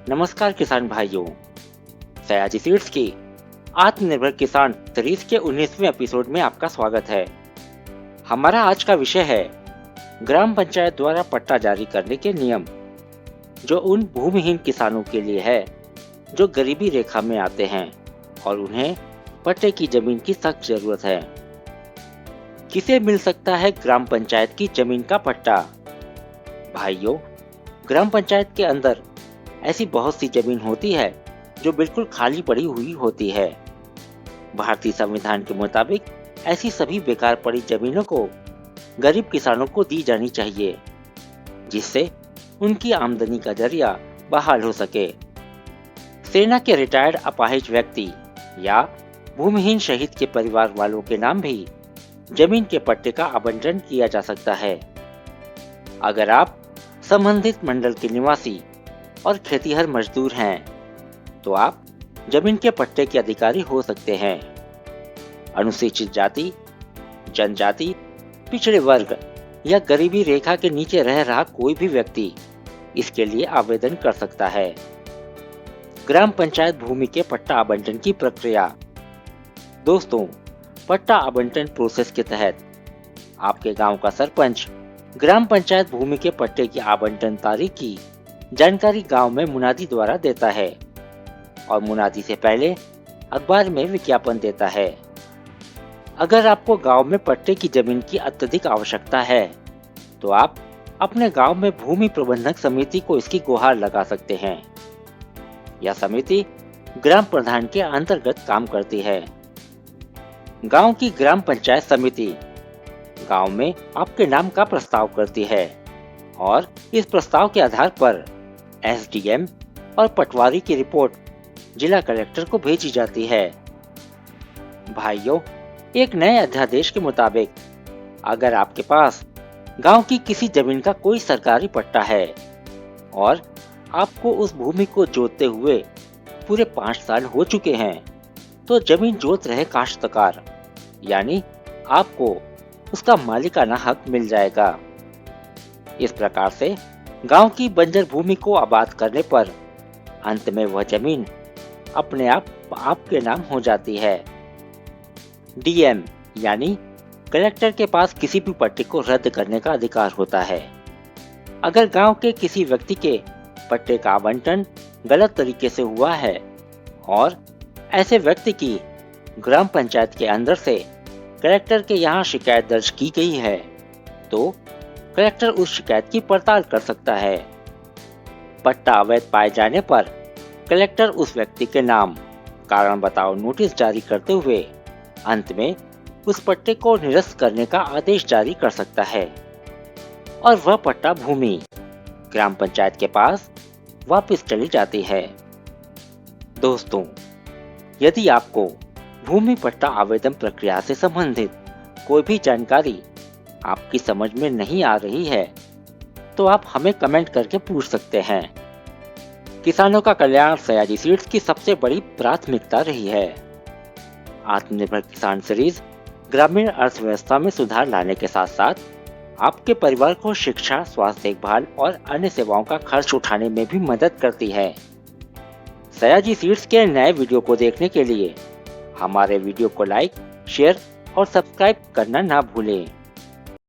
नमस्कार किसान भाइयों, सयाजी सीड्स की आत्मनिर्भर किसान सीरीज के 19वें एपिसोड में आपका स्वागत है। हमारा आज का विषय है ग्राम पंचायत द्वारा पट्टा जारी करने के नियम, जो उन भूमिहीन किसानों के लिए है जो गरीबी रेखा में आते हैं और उन्हें पट्टे की जमीन की सख्त जरूरत है। किसे मिल सकता है ग्राम पंचायत की जमीन का पट्टा? भाइयों, ग्राम पंचायत के अंदर ऐसी बहुत सी जमीन होती है जो बिल्कुल खाली पड़ी हुई होती है। भारतीय संविधान के मुताबिक ऐसी सभी बेकार पड़ी जमीनों को गरीब किसानों को दी जानी चाहिए, जिससे उनकी आमदनी का जरिया बहाल हो सके। सेना के रिटायर्ड अपाहिज व्यक्ति या भूमिहीन शहीद के परिवार वालों के नाम भी जमीन के पट्टे का आवंटन किया जा सकता है। अगर आप संबंधित मंडल के निवासी और खेतीहर मजदूर हैं, तो आप जमीन के पट्टे के अधिकारी हो सकते हैं। अनुसूचित जाति, जनजाति, पिछड़े वर्ग या गरीबी रेखा के नीचे रह रहा कोई भी व्यक्ति इसके लिए आवेदन कर सकता है। ग्राम पंचायत भूमि के पट्टा आवंटन की प्रक्रिया। दोस्तों, पट्टा आवंटन प्रोसेस के तहत आपके गांव का सरपंच ग्राम पंचायत भूमि के पट्टे की आवंटन तारीख की जानकारी गांव में मुनादी द्वारा देता है और मुनादी से पहले अखबार में विज्ञापन देता है। अगर आपको गांव में पट्टे की जमीन की अत्यधिक आवश्यकता है, तो आप अपने गांव में भूमि प्रबंधक समिति को इसकी गुहार लगा सकते हैं। यह समिति ग्राम प्रधान के अंतर्गत काम करती है। गांव की ग्राम पंचायत समिति गांव में आपके नाम का प्रस्ताव करती है और इस प्रस्ताव के आधार पर एसडीएम और पटवारी की रिपोर्ट जिला कलेक्टर को भेजी जाती है। भाइयों, एक नए अध्यादेश के मुताबिक अगर आपके पास गांव की किसी जमीन का कोई सरकारी पट्टा है और आपको उस भूमि को जोतते हुए पूरे 5 साल हो चुके हैं, तो जमीन जोत रहे काश्तकार यानी आपको उसका मालिकाना हक मिल जाएगा। इस प्रकार से गांव की बंजर भूमि को आबाद करने पर अंत में वह जमीन अपने आप आपके नाम हो जाती है। डीएम यानी कलेक्टर के पास किसी भी पट्टे को रद्द करने का अधिकार होता है। अगर गांव के किसी व्यक्ति के पट्टे का आवंटन गलत तरीके से हुआ है और ऐसे व्यक्ति की ग्राम पंचायत के अंदर से कलेक्टर के यहाँ शिकायत दर्ज की गई है, तो कलेक्टर उस शिकायत की पड़ताल कर सकता है। पट्टा अवैध पाए जाने पर कलेक्टर उस व्यक्ति के नाम कारण बताओ नोटिस जारी करते हुए अंत में उस पट्टे को निरस्त करने का आदेश जारी कर सकता है और वह पट्टा भूमि ग्राम पंचायत के पास वापस चली जाती है। दोस्तों, यदि आपको भूमि पट्टा आवेदन प्रक्रिया से संबंधित कोई भी जानकारी आपकी समझ में नहीं आ रही है, तो आप हमें कमेंट करके पूछ सकते हैं। किसानों का कल्याण सयाजी सीड्स की सबसे बड़ी प्राथमिकता रही है। आत्मनिर्भर किसान सीरीज ग्रामीण अर्थव्यवस्था में सुधार लाने के साथ साथ आपके परिवार को शिक्षा, स्वास्थ्य देखभाल और अन्य सेवाओं का खर्च उठाने में भी मदद करती है। सयाजी सीड्स के नए वीडियो को देखने के लिए हमारे वीडियो को लाइक, शेयर और सब्सक्राइब करना ना भूलें।